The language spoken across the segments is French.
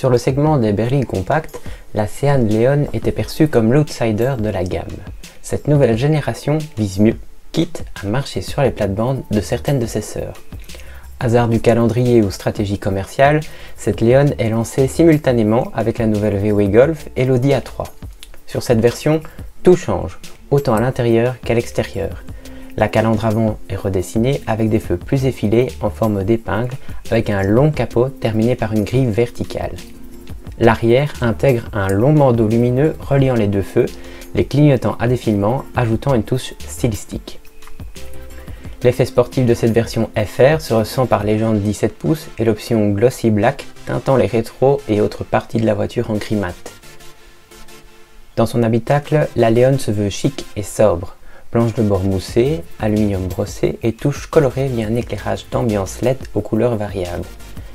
Sur le segment des berlines compactes, la Seat Leon était perçue comme l'outsider de la gamme. Cette nouvelle génération vise mieux, quitte à marcher sur les plates-bandes de certaines de ses sœurs. Hasard du calendrier ou stratégie commerciale, cette Leon est lancée simultanément avec la nouvelle VW Golf et l'Audi A3. Sur cette version, tout change, autant à l'intérieur qu'à l'extérieur. La calandre avant est redessinée avec des feux plus effilés en forme d'épingle avec un long capot terminé par une grille verticale. L'arrière intègre un long bandeau lumineux reliant les deux feux, les clignotants à défilement ajoutant une touche stylistique. L'effet sportif de cette version FR se ressent par les jantes 17 pouces et l'option Glossy Black teintant les rétros et autres parties de la voiture en gris mat. Dans son habitacle, la Leon se veut chic et sobre. Planche de bord moussée, aluminium brossé et touches colorées via un éclairage d'ambiance LED aux couleurs variables.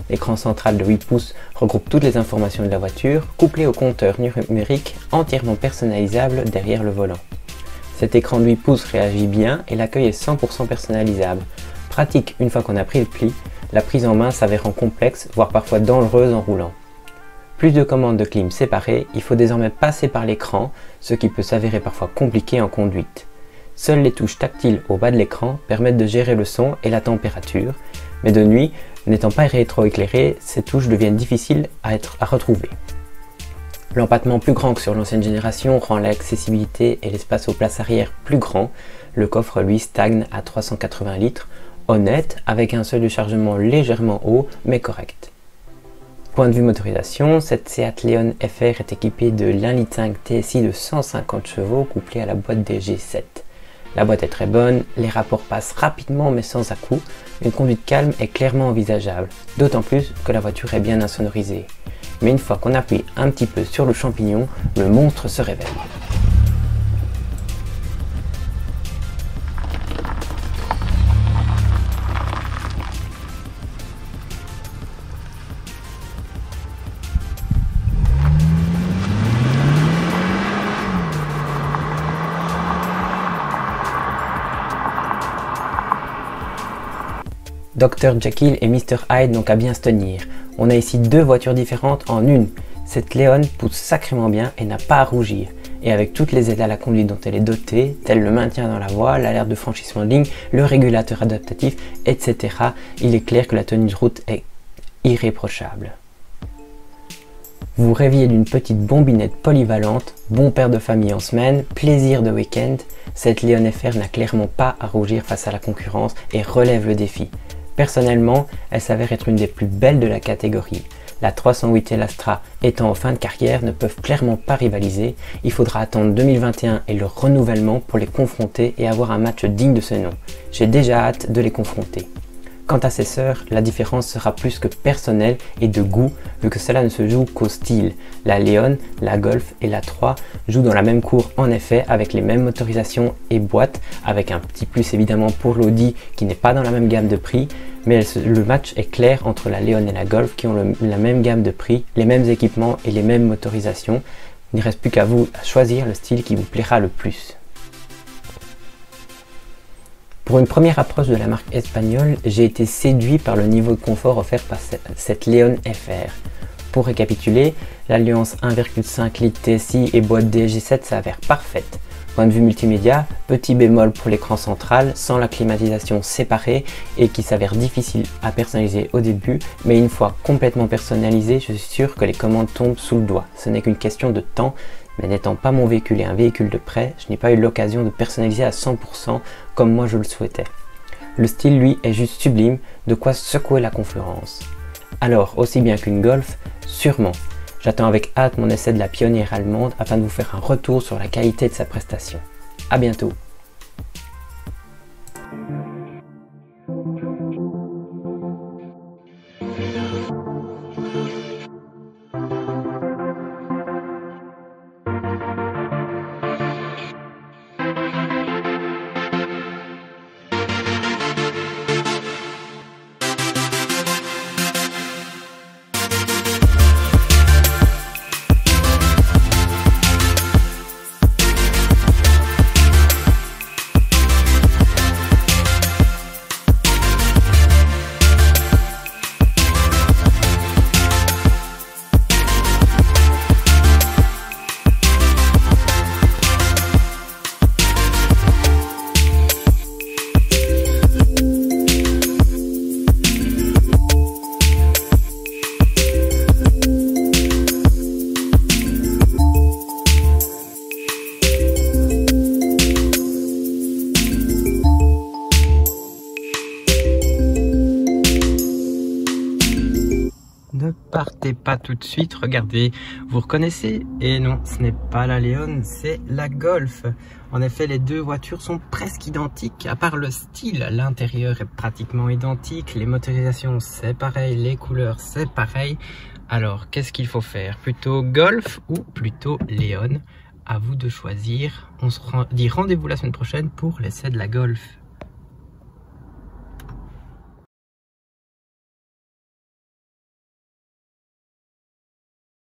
L'écran central de 8 pouces regroupe toutes les informations de la voiture, couplé au compteur numérique entièrement personnalisable derrière le volant. Cet écran de 8 pouces réagit bien et l'accueil est 100% personnalisable. Pratique une fois qu'on a pris le pli, la prise en main s'avérant complexe, voire parfois dangereuse en roulant. Plus de commandes de clim séparées, il faut désormais passer par l'écran, ce qui peut s'avérer parfois compliqué en conduite. Seules les touches tactiles au bas de l'écran permettent de gérer le son et la température, mais de nuit, n'étant pas rétroéclairées, ces touches deviennent difficiles à retrouver. L'empattement plus grand que sur l'ancienne génération rend l'accessibilité et l'espace aux places arrière plus grand. Le coffre lui stagne à 380 litres, honnête, avec un seuil de chargement légèrement haut, mais correct. Point de vue motorisation, cette Seat Leon FR est équipée de l'1,5 litre TSI de 150 chevaux couplé à la boîte des G7. La boîte est très bonne, les rapports passent rapidement mais sans à-coups, une conduite calme est clairement envisageable, d'autant plus que la voiture est bien insonorisée. Mais une fois qu'on appuie un petit peu sur le champignon, le monstre se révèle. Dr Jekyll et Mr Hyde n'ont qu'à bien se tenir. On a ici deux voitures différentes en une. Cette Leon pousse sacrément bien et n'a pas à rougir. Et avec toutes les aides à la conduite dont elle est dotée, telles le maintien dans la voie, l'alerte de franchissement de ligne, le régulateur adaptatif, etc., il est clair que la tenue de route est irréprochable. Vous rêviez d'une petite bombinette polyvalente, bon père de famille en semaine, plaisir de week-end, cette Leon FR n'a clairement pas à rougir face à la concurrence et relève le défi. Personnellement, elle s'avère être une des plus belles de la catégorie. La 308 et l'Astra étant en fin de carrière ne peuvent clairement pas rivaliser, il faudra attendre 2021 et le renouvellement pour les confronter et avoir un match digne de ce nom. J'ai déjà hâte de les confronter. Quant à ses sœurs, la différence sera plus que personnelle et de goût, vu que cela ne se joue qu'au style. La Leon, la Golf et la 3 jouent dans la même cour en effet, avec les mêmes motorisations et boîtes, avec un petit plus évidemment pour l'Audi qui n'est pas dans la même gamme de prix, mais le match est clair entre la Leon et la Golf qui ont la même gamme de prix, les mêmes équipements et les mêmes motorisations. Il ne reste plus qu'à vous à choisir le style qui vous plaira le plus. Pour une première approche de la marque espagnole, j'ai été séduit par le niveau de confort offert par cette Leon FR. Pour récapituler, l'alliance 1,5 litre TSI et boîte DG7 s'avère parfaite. Point de vue multimédia, petit bémol pour l'écran central sans la climatisation séparée et qui s'avère difficile à personnaliser au début, mais une fois complètement personnalisé, je suis sûr que les commandes tombent sous le doigt. Ce n'est qu'une question de temps, mais n'étant pas mon véhicule et un véhicule de prêt, je n'ai pas eu l'occasion de personnaliser à 100% comme moi je le souhaitais. Le style lui est juste sublime, de quoi secouer la concurrence. Alors, aussi bien qu'une Golf, sûrement. J'attends avec hâte mon essai de la pionnière allemande afin de vous faire un retour sur la qualité de sa prestation. A bientôt. partez pas tout de suite, regardez, vous reconnaissez? Et non, ce n'est pas la Leon, c'est la Golf. En effet, les deux voitures sont presque identiques, à part le style. L'intérieur est pratiquement identique, les motorisations c'est pareil, les couleurs c'est pareil. Alors, qu'est-ce qu'il faut faire? Plutôt Golf ou plutôt Leon? À vous de choisir. On se dit rendez-vous la semaine prochaine pour l'essai de la Golf.